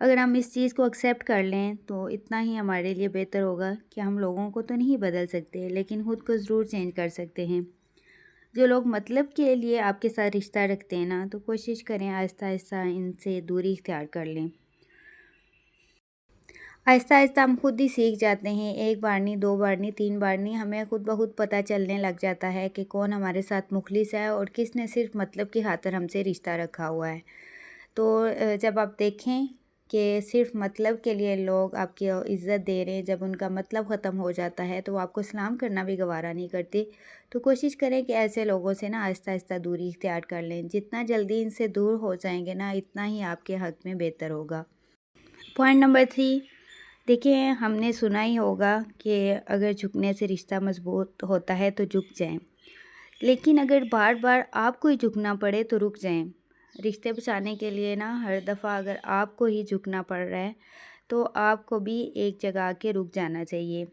اگر ہم اس چیز کو ایکسیپٹ کر لیں تو اتنا ہی ہمارے لیے بہتر ہوگا کہ ہم لوگوں کو تو نہیں بدل سکتے لیکن خود کو ضرور چینج کر سکتے ہیں۔ جو لوگ مطلب کے لیے آپ کے ساتھ رشتہ رکھتے ہیں نا، تو کوشش کریں آہستہ آہستہ ان سے دوری اختیار کر لیں۔ آہستہ آہستہ ہم خود ہی سیکھ جاتے ہیں، ایک بار نہیں، دو بار نہیں، تین بار نہیں، ہمیں خود بخود پتہ چلنے لگ جاتا ہے کہ کون ہمارے ساتھ مخلص ہے اور کس نے صرف مطلب کی خاطر ہم سے رشتہ رکھا ہوا ہے۔ تو جب آپ دیکھیں کہ صرف مطلب کے لیے لوگ آپ کی عزت دے رہے ہیں، جب ان کا مطلب ختم ہو جاتا ہے تو وہ آپ کو سلام کرنا بھی گوارا نہیں کرتے، تو کوشش کریں کہ ایسے لوگوں سے نا آہستہ آہستہ دوری اختیار کر لیں۔ جتنا جلدی ان سے دور ہو جائیں گے نا، اتنا ہی آپ کے حق میں بہتر ہوگا۔ پوائنٹ نمبر 3، دیکھیں ہم نے سنا ہی ہوگا کہ اگر جھکنے سے رشتہ مضبوط ہوتا ہے تو جھک جائیں، لیکن اگر بار بار آپ کو ہی جھکنا پڑے تو رک جائیں۔ رشتے بچانے کے لیے نا ہر دفعہ اگر آپ کو ہی جھکنا پڑ رہا ہے تو آپ کو بھی ایک جگہ آ کے رک جانا چاہیے۔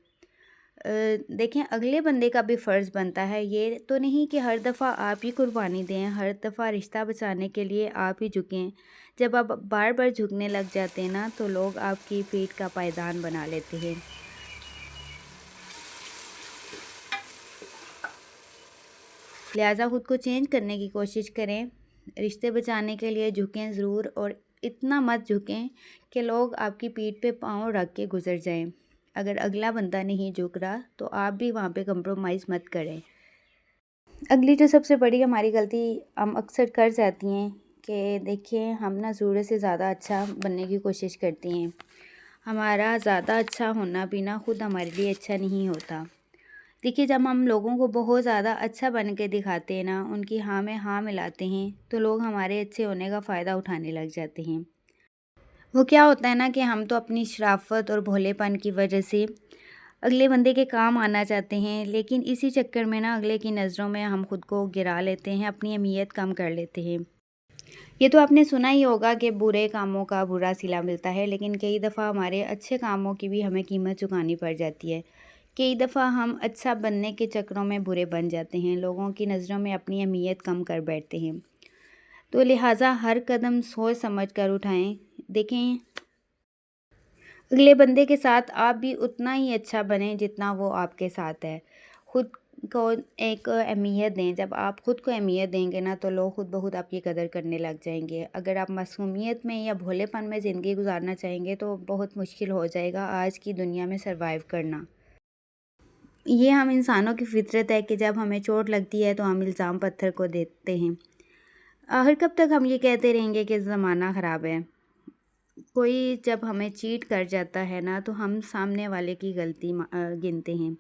دیکھیں اگلے بندے کا بھی فرض بنتا ہے، یہ تو نہیں کہ ہر دفعہ آپ ہی قربانی دیں، ہر دفعہ رشتہ بچانے کے لیے آپ ہی جھکیں۔ جب آپ بار بار جھکنے لگ جاتے ہیں نا تو لوگ آپ کی پیٹھ کا پائیدان بنا لیتے ہیں۔ لہٰذا خود کو چینج کرنے کی کوشش کریں، رشتے بچانے کے لیے جھکیں ضرور، اور اتنا مت جھکیں کہ لوگ آپ کی پیٹھ پہ پاؤں رکھ کے گزر جائیں۔ اگر اگلا بندہ نہیں جھک رہا تو آپ بھی وہاں پہ کمپرومائز مت کریں۔ اگلی جو سب سے بڑی ہماری غلطی ہم اکثر کر جاتی ہیں کہ دیکھیں ہم نا ضرورت سے زیادہ اچھا بننے کی کوشش کرتی ہیں۔ ہمارا زیادہ اچھا ہونا بھی نا خود ہمارے لیے اچھا نہیں ہوتا۔ دیکھیے جب ہم لوگوں کو بہت زیادہ اچھا بن کے دکھاتے ہیں نا، ان کی ہاں میں ہاں ملاتے ہیں، تو لوگ ہمارے اچھے ہونے کا فائدہ اٹھانے لگ جاتے ہیں۔ وہ کیا ہوتا ہے نا کہ ہم تو اپنی شرافت اور بھولے پن کی وجہ سے اگلے بندے کے کام آنا چاہتے ہیں، لیکن اسی چکر میں نا اگلے کی نظروں میں ہم خود کو گرا لیتے ہیں، اپنی اہمیت کم کر لیتے ہیں۔ یہ تو آپ نے سنا ہی ہوگا کہ برے کاموں کا برا صلہ ملتا ہے، لیکن کئی دفعہ ہمارے اچھے کاموں کی بھی ہمیں قیمت چکانی پڑ جاتی ہے۔ کئی دفعہ ہم اچھا بننے کے چکروں میں برے بن جاتے ہیں، لوگوں کی نظروں میں اپنی اہمیت کم کر بیٹھتے ہیں۔ تو لہٰذا ہر قدم سوچ سمجھ کر اٹھائیں۔ دیکھیں اگلے بندے کے ساتھ آپ بھی اتنا ہی اچھا بنیں جتنا وہ آپ کے ساتھ ہے۔ خود کو ایک اہمیت دیں۔ جب آپ خود کو اہمیت دیں گے نا تو لوگ خود بخود آپ کی قدر کرنے لگ جائیں گے۔ اگر آپ معصومیت میں یا بھولے پن میں زندگی گزارنا چاہیں گے تو بہت مشکل ہو جائے گا آج کی دنیا میں سروائیو کرنا۔ یہ ہم انسانوں کی فطرت ہے کہ جب ہمیں چوٹ لگتی ہے تو ہم الزام پتھر کو دیتے ہیں۔ آخر کب تک ہم یہ کہتے رہیں گے کہ زمانہ خراب ہے؟ کوئی جب ہمیں چیٹ کر جاتا ہے نا تو ہم سامنے والے کی غلطی گنتے ہیں۔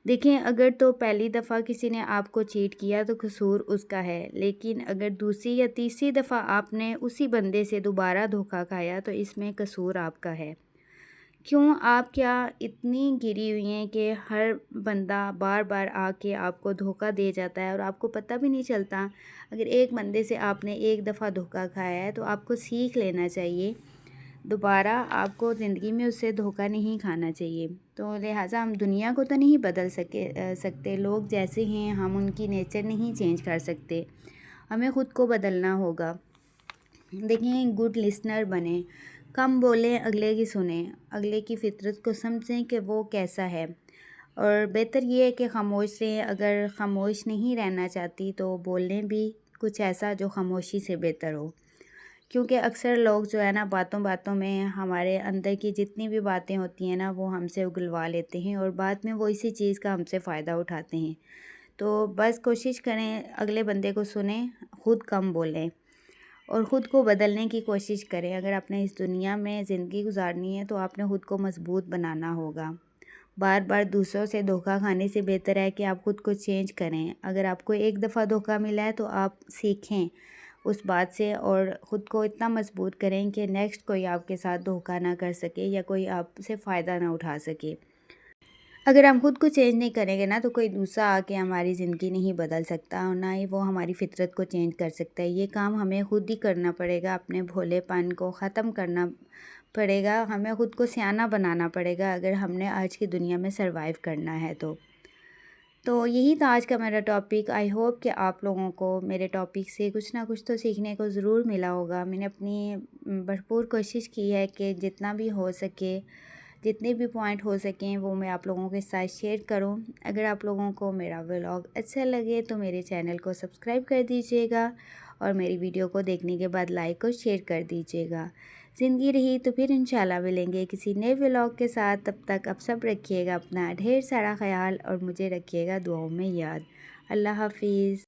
دیکھیں اگر تو پہلی دفعہ کسی نے آپ کو چیٹ کیا تو قصور اس کا ہے، لیکن اگر دوسری یا تیسری دفعہ آپ نے اسی بندے سے دوبارہ دھوکہ کھایا تو اس میں قصور آپ کا ہے۔ کیوں آپ کیا اتنی گری ہوئی ہیں کہ ہر بندہ بار بار آ کے آپ کو دھوکہ دے جاتا ہے اور آپ کو پتہ بھی نہیں چلتا؟ اگر ایک بندے سے آپ نے ایک دفعہ دھوکہ کھایا ہے تو آپ کو سیکھ لینا چاہیے، دوبارہ آپ کو زندگی میں اس سے دھوکہ نہیں کھانا چاہیے۔ تو لہٰذا ہم دنیا کو تو نہیں بدل سکتے، لوگ جیسے ہیں ہم ان کی نیچر نہیں چینج کر سکتے، ہمیں خود کو بدلنا ہوگا۔ دیکھیں گڈ لسنر بنیں، کم بولیں، اگلے کی سنیں، اگلے کی فطرت کو سمجھیں کہ وہ کیسا ہے، اور بہتر یہ ہے کہ خاموش رہیں۔ اگر خاموش نہیں رہنا چاہتی تو بولیں بھی کچھ ایسا جو خاموشی سے بہتر ہو، کیونکہ اکثر لوگ جو ہے نا باتوں باتوں میں ہمارے اندر کی جتنی بھی باتیں ہوتی ہیں نا وہ ہم سے اگلوا لیتے ہیں اور بعد میں وہ اسی چیز کا ہم سے فائدہ اٹھاتے ہیں۔ تو بس کوشش کریں اگلے بندے کو سنیں، خود کم بولیں اور خود کو بدلنے کی کوشش کریں۔ اگر آپ نے اس دنیا میں زندگی گزارنی ہے تو آپ نے خود کو مضبوط بنانا ہوگا۔ بار بار دوسروں سے دھوکہ کھانے سے بہتر ہے کہ آپ خود کو چینج کریں۔ اگر آپ کو ایک دفعہ دھوکہ ملا ہے تو آپ سیکھیں اس بات سے اور خود کو اتنا مضبوط کریں کہ نیکسٹ کوئی آپ کے ساتھ دھوکہ نہ کر سکے یا کوئی آپ سے فائدہ نہ اٹھا سکے۔ اگر ہم خود کو چینج نہیں کریں گے نا تو کوئی دوسرا آ کے ہماری زندگی نہیں بدل سکتا اور نہ ہی وہ ہماری فطرت کو چینج کر سکتا ہے۔ یہ کام ہمیں خود ہی کرنا پڑے گا، اپنے بھولے پن کو ختم کرنا پڑے گا، ہمیں خود کو سیانہ بنانا پڑے گا اگر ہم نے آج کی دنیا میں سروائیو کرنا ہے تو۔ تو یہی تھا آج کا میرا ٹاپک. آئی ہوپ کہ آپ لوگوں کو میرے ٹاپک سے کچھ نہ کچھ تو سیکھنے کو ضرور ملا ہوگا. میں نے اپنی بھرپور کوشش کی ہے کہ جتنا بھی ہو سکے، جتنے بھی پوائنٹ ہو سکیں وہ میں آپ لوگوں کے ساتھ شیئر کروں. اگر آپ لوگوں کو میرا ولاگ اچھا لگے تو میرے چینل کو سبسکرائب کر دیجیے گا اور میری ویڈیو کو دیکھنے کے بعد لائک اور شیئر کر دیجیے گا. زندگی رہی تو پھر انشاءاللہ ملیں گے کسی نئے ولاگ کے ساتھ. تب تک آپ سب رکھیے گا اپنا ڈھیر سارا خیال اور مجھے رکھیے گا دعاؤں میں یاد. اللہ حافظ.